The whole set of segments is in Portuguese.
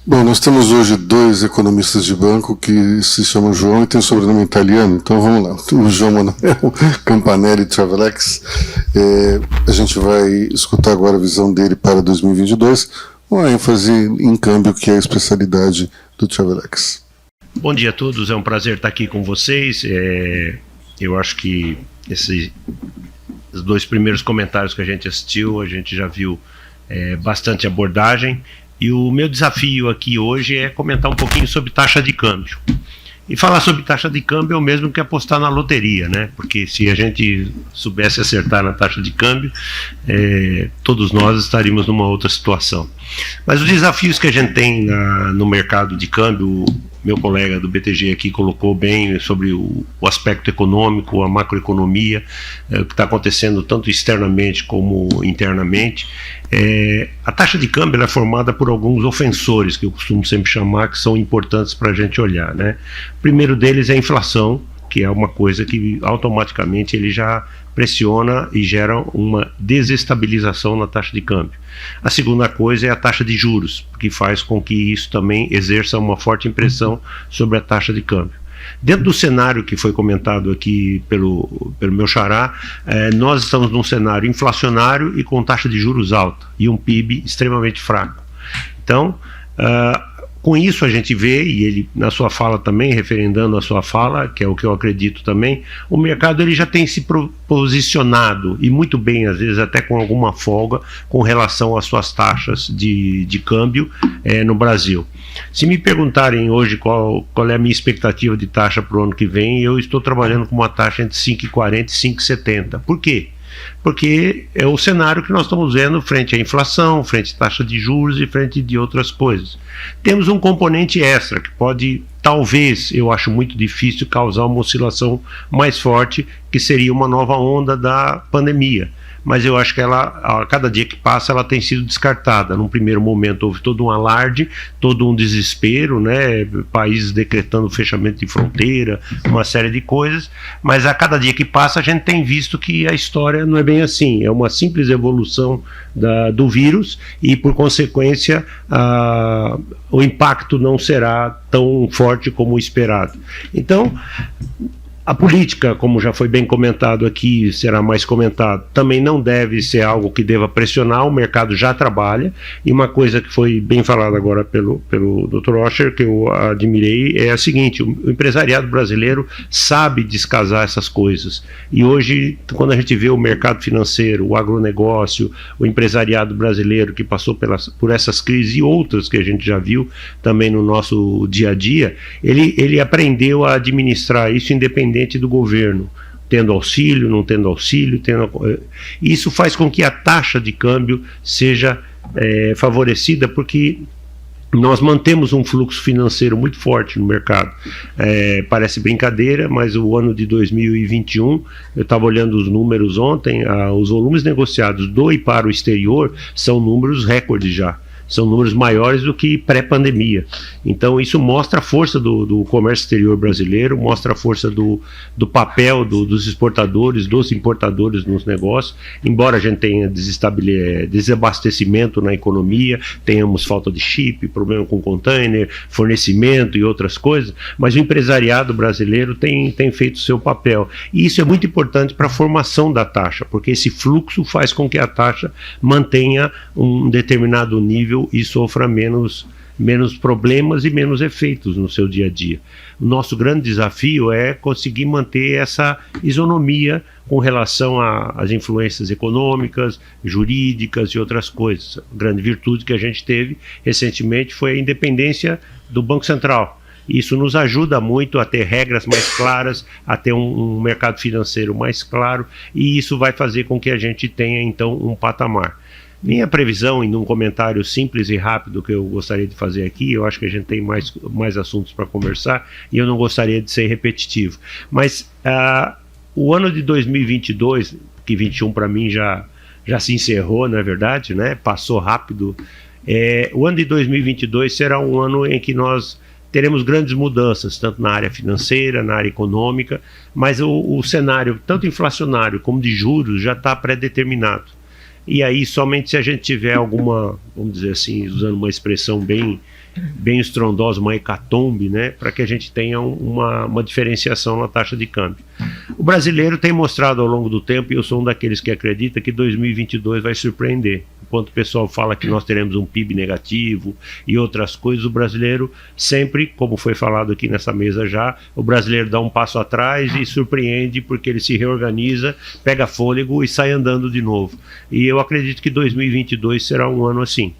Bom, nós temos hoje dois economistas de banco que se chamam João e tem um sobrenome italiano, então vamos lá. O João Manuel Campanelli Travelex. A gente vai escutar agora a visão dele para 2022, uma ênfase em câmbio, que é a especialidade do Travelex. Bom dia a todos, é um prazer estar aqui com vocês. Eu acho que os dois primeiros comentários que a gente assistiu, a gente já viu bastante abordagem. E o meu desafio aqui hoje é comentar um pouquinho sobre taxa de câmbio. E falar sobre taxa de câmbio é o mesmo que apostar na loteria, né? Porque se a gente soubesse acertar na taxa de câmbio, todos nós estaríamos numa outra situação. Mas os desafios que a gente tem no mercado de câmbio, meu colega do BTG aqui colocou bem sobre o aspecto econômico, a macroeconomia, o que está acontecendo tanto externamente como internamente. A taxa de câmbio é formada por alguns ofensores, que eu costumo sempre chamar, que são importantes para a gente olhar, né? O primeiro deles é a inflação, que é uma coisa que automaticamente ele já pressiona e gera uma desestabilização na taxa de câmbio. A segunda coisa é a taxa de juros, que faz com que isso também exerça uma forte impressão sobre a taxa de câmbio. Dentro do cenário que foi comentado aqui pelo meu xará, nós estamos num cenário inflacionário e com taxa de juros alta e um PIB extremamente fraco. Então, com isso a gente vê, e ele na sua fala também, referendando a sua fala, que é o que eu acredito também, o mercado ele já tem se posicionado, e muito bem, às vezes até com alguma folga, com relação às suas taxas de câmbio no Brasil. Se me perguntarem hoje qual é a minha expectativa de taxa para o ano que vem, eu estou trabalhando com uma taxa entre 5,40 e 5,70. Por quê? Porque é o cenário que nós estamos vendo frente à inflação, frente à taxa de juros e frente de outras coisas. Temos um componente extra que pode, talvez, eu acho muito difícil, causar uma oscilação mais forte, que seria uma nova onda da pandemia. Mas eu acho que ela, a cada dia que passa, ela tem sido descartada. Num primeiro momento houve todo um alarde, todo um desespero, né? Países decretando fechamento de fronteira, uma série de coisas, mas a cada dia que passa a gente tem visto que a história não é bem assim, é uma simples evolução do vírus e, por consequência, o impacto não será tão forte como esperado. Então, a política, como já foi bem comentado aqui, será mais comentado, também não deve ser algo que deva pressionar, o mercado já trabalha, e uma coisa que foi bem falada agora pelo Dr. Osher, que eu admirei, é a seguinte: o empresariado brasileiro sabe descasar essas coisas, e hoje, quando a gente vê o mercado financeiro, o agronegócio, o empresariado brasileiro que passou por essas crises e outras que a gente já viu também no nosso dia a dia, ele aprendeu a administrar isso independente do governo, tendo auxílio, não tendo auxílio, isso faz com que a taxa de câmbio seja favorecida, porque nós mantemos um fluxo financeiro muito forte no mercado. Parece brincadeira, mas o ano de 2021, eu estava olhando os números ontem, os volumes negociados do e para o exterior são números recordes já. São números maiores do que pré-pandemia. Então isso mostra a força do comércio exterior brasileiro, mostra a força do papel dos exportadores, dos importadores nos negócios. Embora a gente tenha desabastecimento na economia, tenhamos falta de chip, problema com container, fornecimento e outras coisas, mas o empresariado brasileiro tem feito o seu papel. E isso é muito importante para a formação da taxa, porque esse fluxo faz com que a taxa mantenha um determinado nível e sofra menos problemas e menos efeitos no seu dia a dia. O nosso grande desafio é conseguir manter essa isonomia com relação às influências econômicas, jurídicas e outras coisas. A grande virtude que a gente teve recentemente foi a independência do Banco Central. Isso nos ajuda muito a ter regras mais claras, a ter um mercado financeiro mais claro, e isso vai fazer com que a gente tenha, então, um patamar. Minha previsão, em um comentário simples e rápido que eu gostaria de fazer aqui, eu acho que a gente tem mais assuntos para conversar e eu não gostaria de ser repetitivo, mas o ano de 2022, que 21 para mim já se encerrou, não é verdade, né? Passou rápido. O ano de 2022 será um ano em que nós teremos grandes mudanças, tanto na área financeira, na área econômica, mas o cenário, tanto inflacionário como de juros, já está pré-determinado. E aí, somente se a gente tiver alguma, vamos dizer assim, usando uma expressão bem bem estrondosa, uma hecatombe, né, para que a gente tenha uma diferenciação na taxa de câmbio. O brasileiro tem mostrado ao longo do tempo, e eu sou um daqueles que acredita que 2022 vai surpreender. Enquanto o pessoal fala que nós teremos um PIB negativo e outras coisas, o brasileiro sempre, como foi falado aqui nessa mesa já, o brasileiro dá um passo atrás e surpreende porque ele se reorganiza, pega fôlego e sai andando de novo. E eu acredito que 2022 será um ano assim.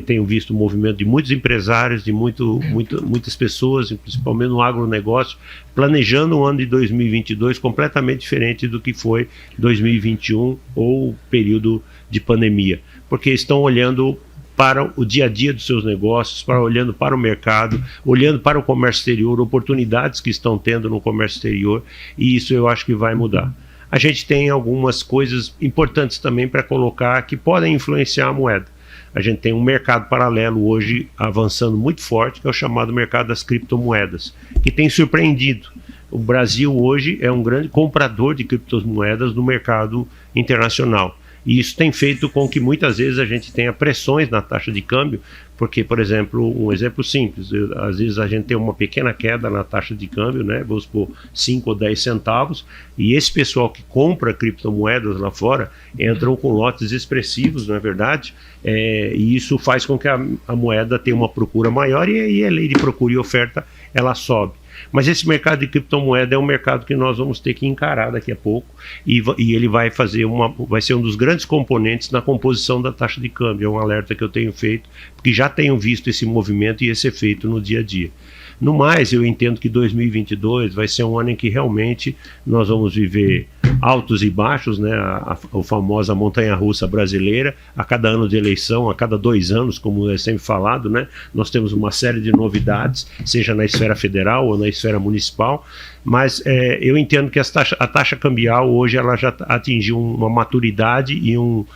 Tenho visto o movimento de muitos empresários, de muitas pessoas, principalmente no agronegócio, planejando um ano de 2022 completamente diferente do que foi 2021 ou o período de pandemia, porque estão olhando para o dia a dia dos seus negócios, olhando para o mercado, olhando para o comércio exterior, oportunidades que estão tendo no comércio exterior, e isso eu acho que vai mudar. A gente tem algumas coisas importantes também para colocar que podem influenciar a moeda. A gente tem um mercado paralelo hoje avançando muito forte, que é o chamado mercado das criptomoedas, que tem surpreendido. O Brasil hoje é um grande comprador de criptomoedas no mercado internacional. E isso tem feito com que muitas vezes a gente tenha pressões na taxa de câmbio, porque, por exemplo, um exemplo simples, às vezes a gente tem uma pequena queda na taxa de câmbio, né, vamos supor 5 ou 10 centavos, e esse pessoal que compra criptomoedas lá fora entram com lotes expressivos, não é verdade? E isso faz com que a moeda tenha uma procura maior e a lei de procura e oferta ela sobe. Mas esse mercado de criptomoeda é um mercado que nós vamos ter que encarar daqui a pouco e ele vai ser um dos grandes componentes na composição da taxa de câmbio. É um alerta que eu tenho feito, porque já tenho visto esse movimento e esse efeito no dia a dia. No mais, eu entendo que 2022 vai ser um ano em que realmente nós vamos viver altos e baixos, né? A famosa montanha-russa brasileira. A cada ano de eleição, a cada 2 anos, como é sempre falado, né? Nós temos uma série de novidades, seja na esfera federal ou na esfera municipal, mas eu entendo que a taxa cambial hoje ela já atingiu uma maturidade e um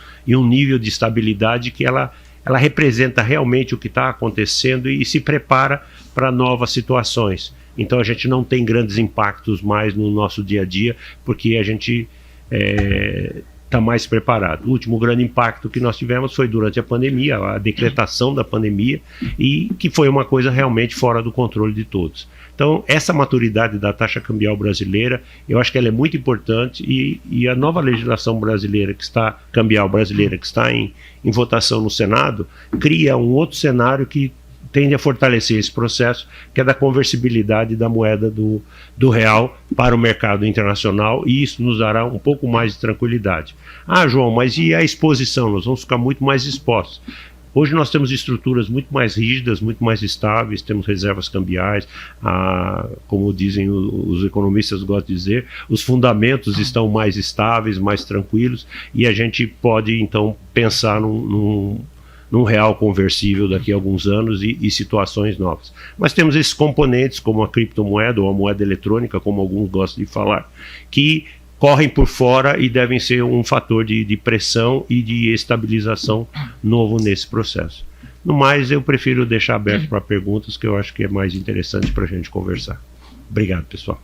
nível de estabilidade que ela representa realmente o que está acontecendo e se prepara para novas situações. Então a gente não tem grandes impactos mais no nosso dia a dia, porque a gente está mais preparado. O último grande impacto que nós tivemos foi durante a pandemia, a decretação da pandemia, e que foi uma coisa realmente fora do controle de todos. Então, essa maturidade da taxa cambial brasileira, eu acho que ela é muito importante e a nova legislação brasileira cambial brasileira que está em votação no Senado, cria um outro cenário que tende a fortalecer esse processo, que é da conversibilidade da moeda do real para o mercado internacional, e isso nos dará um pouco mais de tranquilidade. Ah, João, mas e a exposição? Nós vamos ficar muito mais expostos. Hoje nós temos estruturas muito mais rígidas, muito mais estáveis, temos reservas cambiais, como dizem os economistas gostam de dizer, os fundamentos estão mais estáveis, mais tranquilos, e a gente pode então pensar num real conversível daqui a alguns anos e situações novas. Mas temos esses componentes, como a criptomoeda ou a moeda eletrônica, como alguns gostam de falar, que correm por fora e devem ser um fator de pressão e de estabilização novo nesse processo. No mais, eu prefiro deixar aberto para perguntas, que eu acho que é mais interessante para a gente conversar. Obrigado, pessoal.